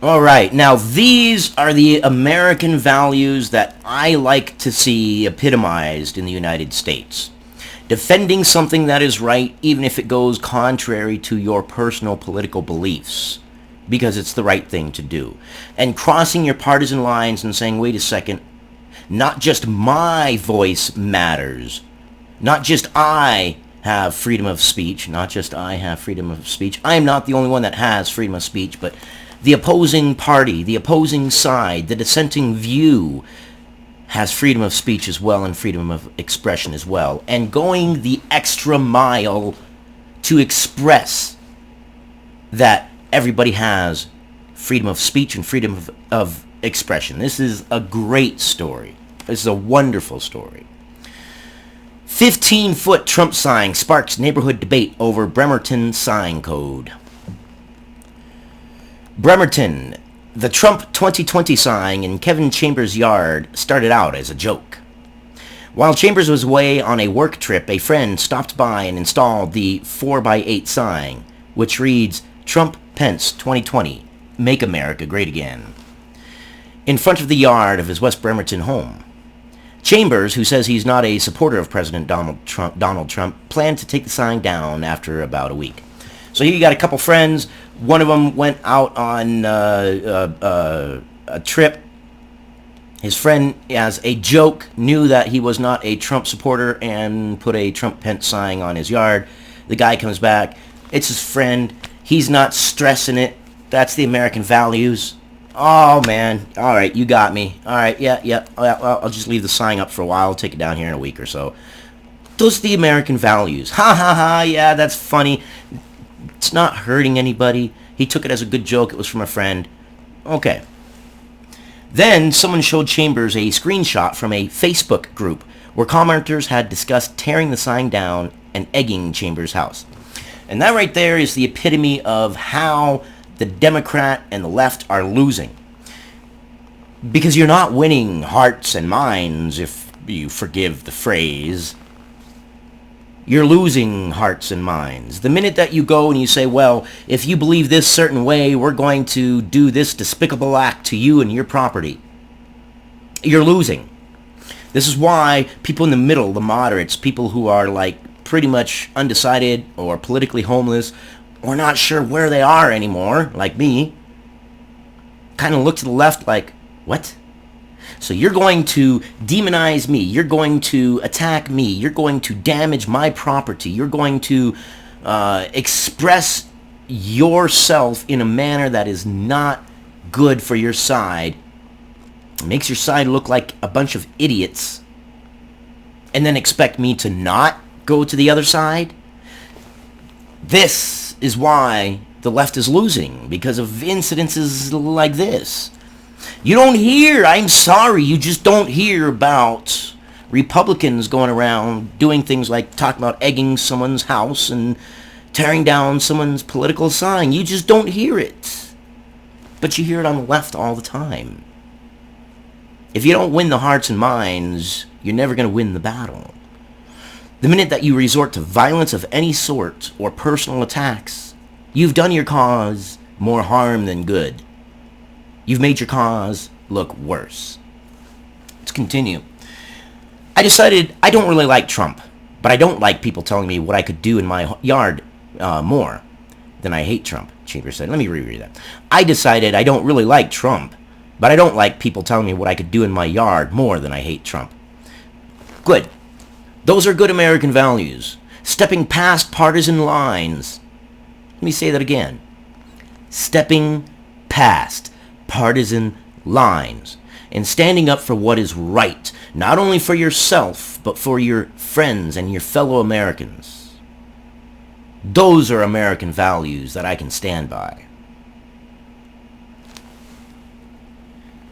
All right, now these are the American values that I like to see epitomized in the United States. Defending something that is right, even if it goes contrary to your personal political beliefs, because it's the right thing to do. And crossing your partisan lines and saying, wait a second, not just my voice matters. Not just I have freedom of speech. Not just I have freedom of speech. I am not the only one that has freedom of speech, but the opposing party, the opposing side, the dissenting view has freedom of speech as well and freedom of expression as well. And going the extra mile to express that everybody has freedom of speech and freedom of expression. This is a great story. This is a wonderful story. 15-foot Trump sign sparks neighborhood debate over Bremerton sign code. Bremerton. The Trump 2020 sign in Kevin Chambers' yard started out as a joke. While Chambers was away on a work trip, a friend stopped by and installed the 4x8 sign, which reads, Trump Pence 2020, Make America Great Again, in front of the yard of his West Bremerton home. Chambers, who says he's not a supporter of President Donald Trump, planned to take the sign down after about a week. So here you got a couple friends. One of them went out on a trip. His friend, as a joke, knew that he was not a Trump supporter and put a Trump Pence sign on his yard. The guy comes back. It's his friend. He's not stressing it. That's the American values. Oh, man. All right, you got me. All right, yeah. Well, I'll just leave the sign up for a while. I'll take it down here in a week or so. Those are the American values. Ha, ha, ha. Yeah, that's funny. It's not hurting anybody. He took it as a good joke. It was from a friend. Okay. Then someone showed Chambers a screenshot from a Facebook group where commenters had discussed tearing the sign down and egging Chambers' house. And that right there is the epitome of how the Democrat and the left are losing. Because you're not winning hearts and minds, if you forgive the phrase. You're losing hearts and minds. The minute that you go and you say, well, if you believe this certain way, we're going to do this despicable act to you and your property. You're losing. This is why people in the middle, the moderates, people who are like pretty much undecided or politically homeless or not sure where they are anymore, like me, kind of look to the left like, what? So you're going to demonize me. You're going to attack me. You're going to damage my property. You're going to express yourself in a manner that is not good for your side. It makes your side look like a bunch of idiots. And then expect me to not go to the other side? This is why the left is losing, because of incidences like this. You don't hear, I'm sorry, you just don't hear about Republicans going around doing things like talking about egging someone's house and tearing down someone's political sign. You just don't hear it. But you hear it on the left all the time. If you don't win the hearts and minds, you're never going to win the battle. The minute that you resort to violence of any sort or personal attacks, you've done your cause more harm than good. You've made your cause look worse. Let's continue. I decided I don't really like Trump, but I don't like people telling me what I could do in my yard more than I hate Trump, Chambers said. Let me reread that. I decided I don't really like Trump, but I don't like people telling me what I could do in my yard more than I hate Trump. Good. Those are good American values. Stepping past partisan lines. Let me say that again. Stepping past partisan lines and standing up for what is right, not only for yourself, but for your friends and your fellow Americans. Those are American values that I can stand by.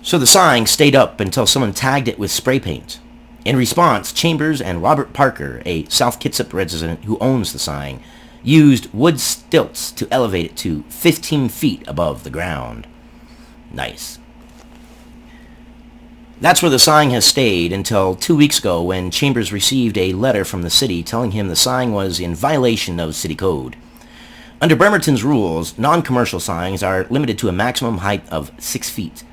So the sign stayed up until someone tagged it with spray paint. In response, Chambers and Robert Parker, a South Kitsap resident who owns the sign, used wood stilts to elevate it to 15 feet above the ground. Nice. That's where the sign has stayed until 2 weeks ago when Chambers received a letter from the city telling him the sign was in violation of city code. Under Bremerton's rules, non-commercial signs are limited to a maximum height of 6 feet.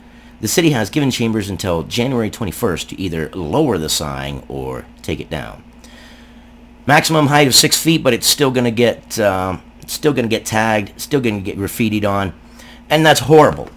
The city has given Chambers until January 21st to either lower the sign or take it down. Maximum height of 6 feet, but it's still going to get tagged, still going to get graffitied on, and that's horrible.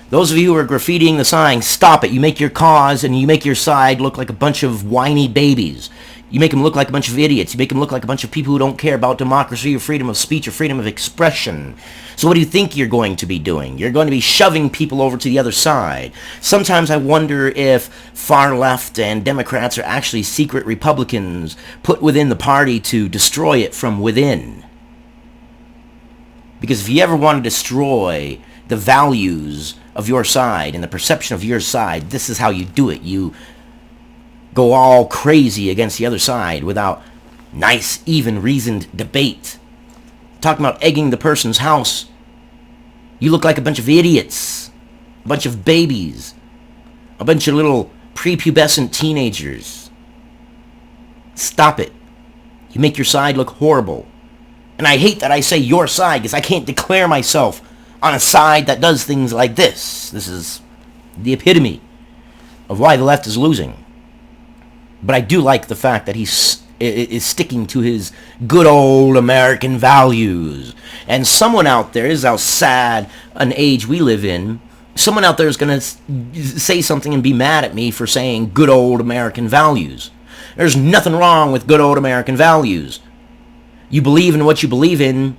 Those of you who are graffitiing the sign, stop it. You make your cause and you make your side look like a bunch of whiny babies. You make them look like a bunch of idiots. You make them look like a bunch of people who don't care about democracy or freedom of speech or freedom of expression. So what do you think you're going to be doing? You're going to be shoving people over to the other side. Sometimes I wonder if far left and Democrats are actually secret Republicans put within the party to destroy it from within. Because if you ever want to destroy the values of your side and the perception of your side, this is how you do it. You go all crazy against the other side without nice, even, reasoned debate. Talking about egging the person's house. You look like a bunch of idiots. A bunch of babies. A bunch of little prepubescent teenagers. Stop it. You make your side look horrible. And I hate that I say your side because I can't declare myself on a side that does things like this. This is the epitome of why the left is losing. But I do like the fact that he is sticking to his good old American values. And someone out there, this is how sad an age we live in, someone out there is going to say something and be mad at me for saying good old American values. There's nothing wrong with good old American values. You believe in what you believe in,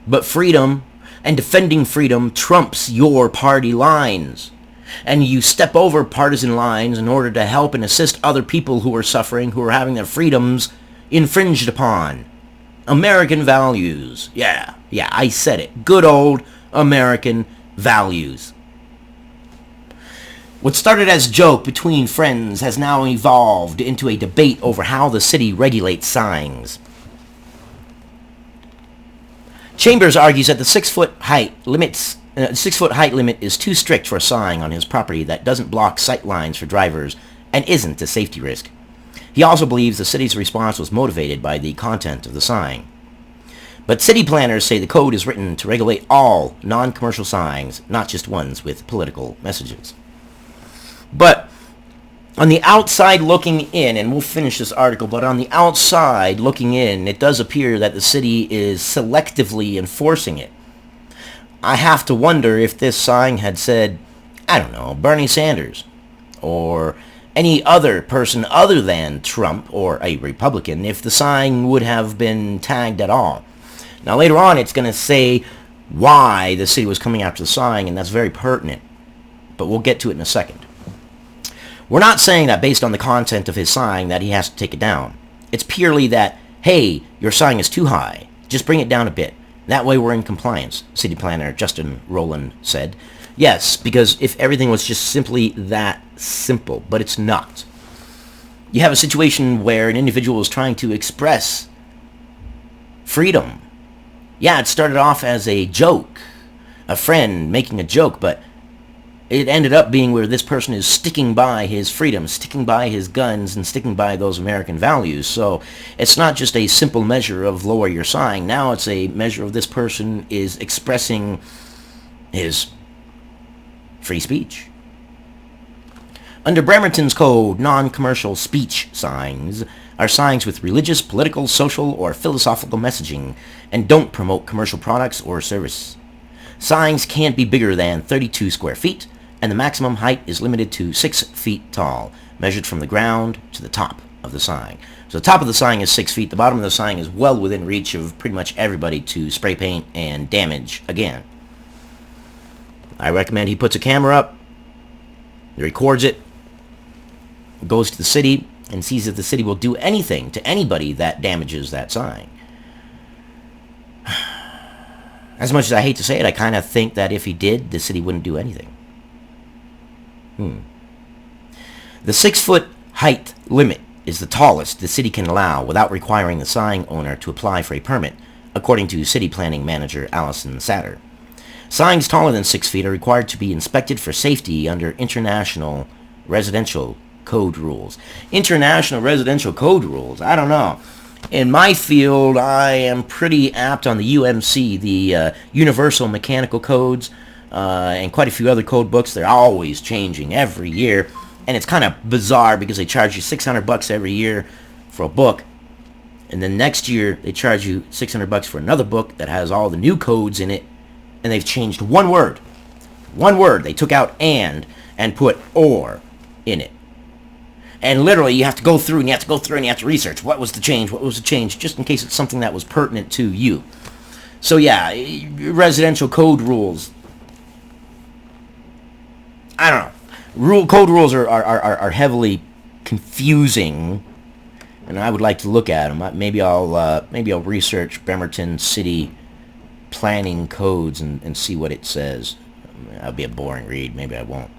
but freedom and defending freedom trumps your party lines. And you step over partisan lines in order to help and assist other people who are suffering, who are having their freedoms infringed upon. American values. Yeah, I said it. Good old American values. What started as a joke between friends has now evolved into a debate over how the city regulates signs. Chambers argues that the 6-foot height limit is too strict for a sign on his property that doesn't block sight lines for drivers and isn't a safety risk. He also believes the city's response was motivated by the content of the sign. But city planners say the code is written to regulate all non-commercial signs, not just ones with political messages. But on the outside looking in, and we'll finish this article, but on the outside looking in, it does appear that the city is selectively enforcing it. I have to wonder if this sign had said, I don't know, Bernie Sanders, or any other person other than Trump or a Republican, if the sign would have been tagged at all. Now later on it's going to say why the city was coming after the sign, and that's very pertinent, but we'll get to it in a second. We're not saying that based on the content of his sign that he has to take it down. It's purely that, hey, your sign is too high. Just bring it down a bit. That way we're in compliance, city planner Justin Rowland said. Yes, because if everything was just simply that simple, but it's not. You have a situation where an individual is trying to express freedom. Yeah, it started off as a joke, a friend making a joke, but it ended up being where this person is sticking by his freedom, sticking by his guns, and sticking by those American values. So it's not just a simple measure of lower your sign. Now it's a measure of this person is expressing his free speech. Under Bremerton's code, non-commercial speech signs are signs with religious, political, social, or philosophical messaging and don't promote commercial products or service. Signs can't be bigger than 32 square feet, and the maximum height is limited to 6 feet tall, measured from the ground to the top of the sign. So the top of the sign is 6 feet. The bottom of the sign is well within reach of pretty much everybody to spray paint and damage again. I recommend he puts a camera up, records it, goes to the city, and sees if the city will do anything to anybody that damages that sign. As much as I hate to say it, I kind of think that if he did, the city wouldn't do anything. The 6-foot height limit is the tallest the city can allow without requiring the sign owner to apply for a permit, according to city planning manager Allison Satter. Signs taller than 6 feet are required to be inspected for safety under international residential code rules. International residential code rules? I don't know. In my field, I am pretty apt on the UMC, the Universal Mechanical Codes, and quite a few other code books. They're always changing every year, and it's kind of bizarre because they charge you $600 every year for a book, and then next year they charge you $600 for another book that has all the new codes in it, and they've changed one word. One word. They took out and put or in it. And literally, you have to go through, and you have to go through, and you have to research what was the change, just in case it's something that was pertinent to you. So yeah, residential code rules. I don't know. Code rules are heavily confusing, and I would like to look at them. Maybe I'll research Bremerton City planning codes and see what it says. That'll be a boring read. Maybe I won't.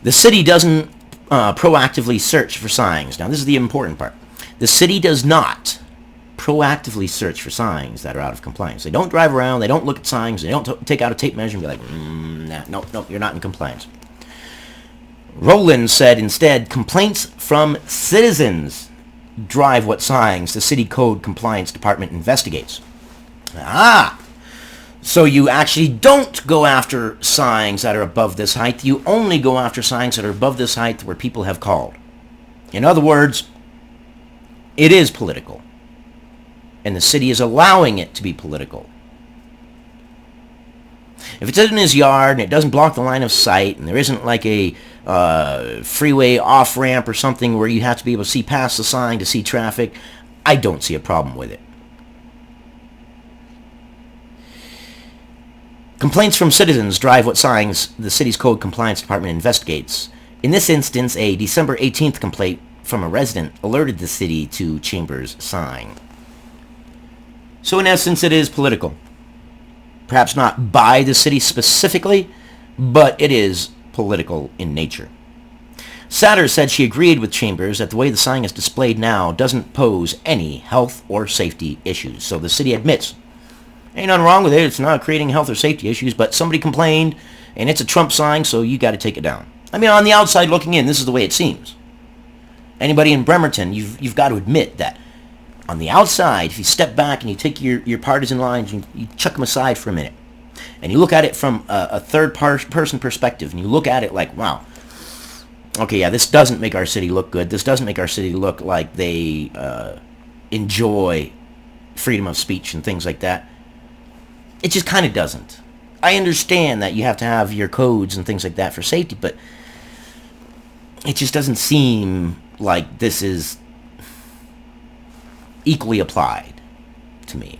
The city doesn't proactively search for signs. Now, this is the important part. The city does not proactively search for signs that are out of compliance. They don't drive around. They don't look at signs. They don't take out a tape measure and be like, nope, you're not in compliance. Rowland said instead, complaints from citizens drive what signs the City Code Compliance Department investigates. So you actually don't go after signs that are above this height. You only go after signs that are above this height where people have called. In other words, it is political. And the city is allowing it to be political. If it's in his yard and it doesn't block the line of sight and there isn't like a freeway off-ramp or something where you have to be able to see past the sign to see traffic, I don't see a problem with it. Complaints from citizens drive what signs the city's code compliance department investigates. In this instance, a December 18th complaint from a resident alerted the city to Chambers' sign. So in essence, it is political. Perhaps not by the city specifically, but it is political in nature. Satter said she agreed with Chambers that the way the sign is displayed now doesn't pose any health or safety issues. So the city admits, ain't nothing wrong with it. It's not creating health or safety issues, but somebody complained, and it's a Trump sign, so you got to take it down. I mean, on the outside looking in, this is the way it seems. Anybody in Bremerton, you've got to admit that on the outside, if you step back and you take your partisan lines and you chuck them aside for a minute, and you look at it from a third-person perspective, and you look at it like, wow, okay, yeah, this doesn't make our city look good. This doesn't make our city look like they enjoy freedom of speech and things like that. It just kind of doesn't. I understand that you have to have your codes and things like that for safety, but it just doesn't seem like this is equally applied to me.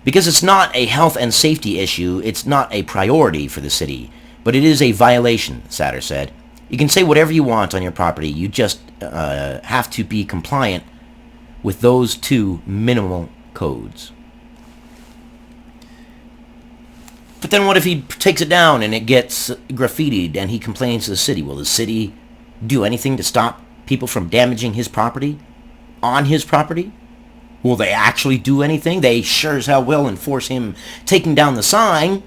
Because it's not a health and safety issue, it's not a priority for the city, but it is a violation, Satter said. You can say whatever you want on your property, you just have to be compliant with those two minimal codes. But then what if he takes it down and it gets graffitied and he complains to the city? Will the city do anything to stop people from damaging his property on his property? Will they actually do anything? They sure as hell will enforce him taking down the sign,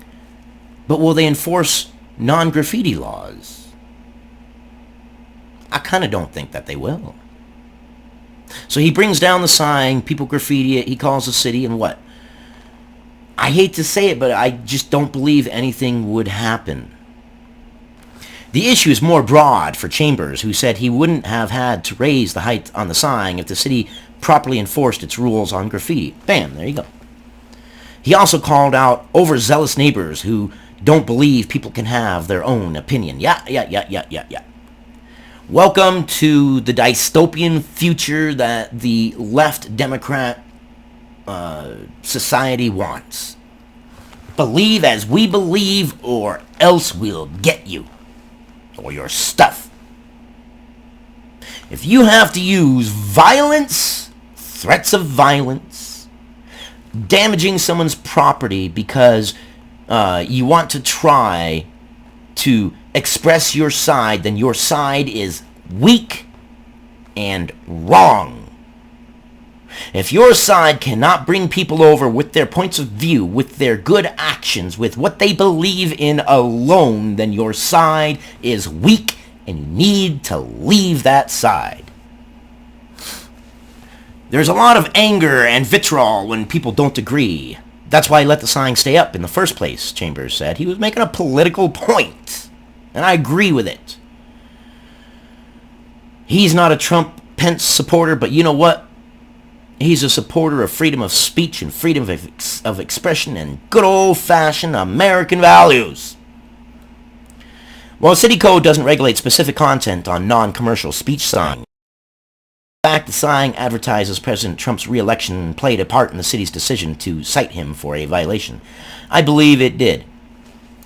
but will they enforce non-graffiti laws? I kind of don't think that they will. So he brings down the sign, people graffiti it, he calls the city, and what? I hate to say it, but I just don't believe anything would happen. The issue is more broad for Chambers, who said he wouldn't have had to raise the height on the sign if the city properly enforced its rules on graffiti. Bam, there you go. He also called out overzealous neighbors who don't believe people can have their own opinion. Yeah. Welcome to the dystopian future that the left Democrat society wants. Believe as we believe, or else we'll get you. Or your stuff. If you have to use violence, threats of violence, damaging someone's property because you want to try to express your side, then your side is weak and wrong. If your side cannot bring people over with their points of view, with their good actions, with what they believe in alone, then your side is weak and you need to leave that side. There's a lot of anger and vitriol when people don't agree. That's why he let the sign stay up in the first place, Chambers said. He was making a political point, and I agree with it. He's not a Trump-Pence supporter, but you know what? He's a supporter of freedom of speech and freedom of expression and good old-fashioned American values. While City Code doesn't regulate specific content on non-commercial speech signs, in fact, the sign advertises President Trump's re-election played a part in the city's decision to cite him for a violation. I believe it did.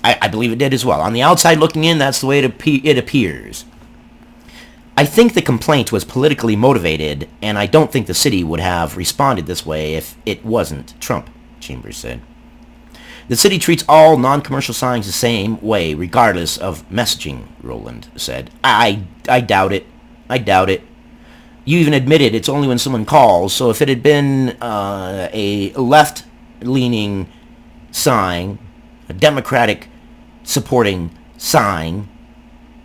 I believe it did as well. On the outside looking in, that's the way it appears. I think the complaint was politically motivated, and I don't think the city would have responded this way if it wasn't Trump, Chambers said. The city treats all non-commercial signs the same way, regardless of messaging, Rowland said. I doubt it. I doubt it. You even admitted it's only when someone calls, so if it had been a left-leaning sign, a Democratic-supporting sign,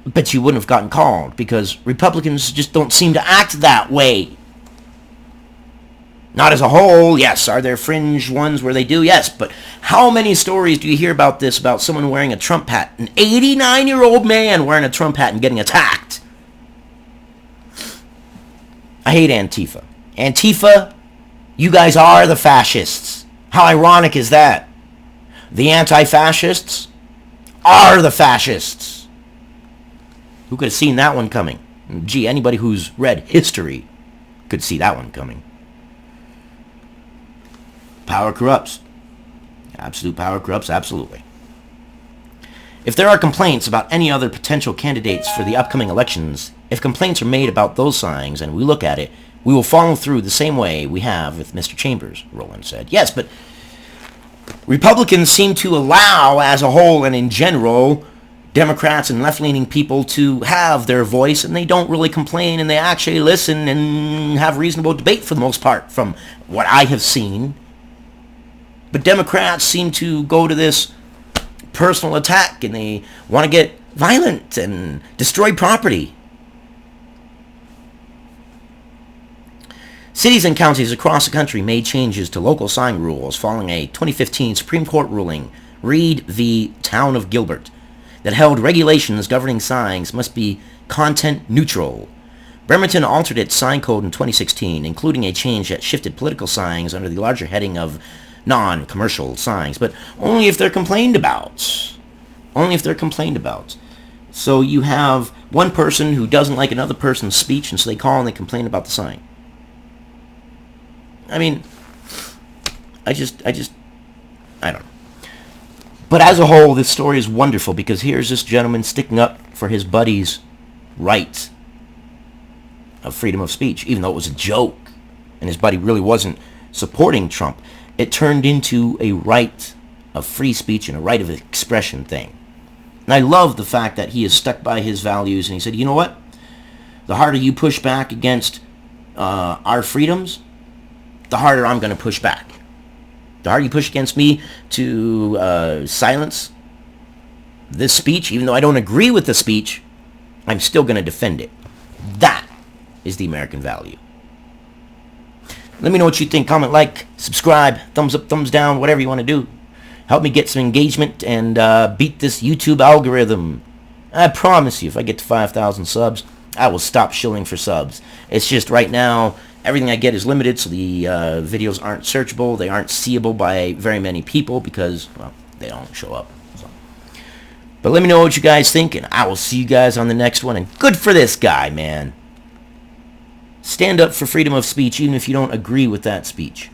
but you wouldn't have gotten called, because Republicans just don't seem to act that way. Not as a whole, yes. Are there fringe ones where they do? Yes, but how many stories do you hear about this, about someone wearing a Trump hat? An 89-year-old man wearing a Trump hat and getting attacked. I hate Antifa. Antifa, you guys are the fascists. How ironic is that? The anti-fascists are the fascists. Who could have seen that one coming? Gee, anybody who's read history could see that one coming. Power corrupts. Absolute power corrupts, absolutely. If there are complaints about any other potential candidates for the upcoming elections, if complaints are made about those signs and we look at it, we will follow through the same way we have with Mr. Chambers, Rowland said. Yes, but Republicans seem to allow, as a whole and in general, Democrats and left-leaning people to have their voice, and they don't really complain, and they actually listen and have reasonable debate for the most part, from what I have seen. But Democrats seem to go to this personal attack, and they want to get violent and destroy property. Cities and counties across the country made changes to local sign rules following a 2015 Supreme Court ruling, Reed v. Town of Gilbert, that held regulations governing signs must be content neutral. Bremerton altered its sign code in 2016, including a change that shifted political signs under the larger heading of non-commercial signs, but only if they're complained about. Only if they're complained about. So you have one person who doesn't like another person's speech, and so they call and they complain about the sign. I mean, I don't know. But as a whole, this story is wonderful, because here's this gentleman sticking up for his buddy's right of freedom of speech, even though it was a joke, and his buddy really wasn't supporting Trump. It turned into a right of free speech and a right of expression thing. And I love the fact that he is stuck by his values, and he said, you know what? The harder you push back against our freedoms, the harder I'm going to push back. The harder you push against me to silence this speech, even though I don't agree with the speech, I'm still going to defend it. That is the American value. Let me know what you think. Comment, like, subscribe, thumbs up, thumbs down, whatever you want to do. Help me get some engagement and beat this YouTube algorithm. I promise you, if I get to 5,000 subs, I will stop shilling for subs. It's just right now, everything I get is limited, so the videos aren't searchable. They aren't seeable by very many people because, well, they don't show up. So. But let me know what you guys think, and I will see you guys on the next one. And good for this guy, man. Stand up for freedom of speech, even if you don't agree with that speech.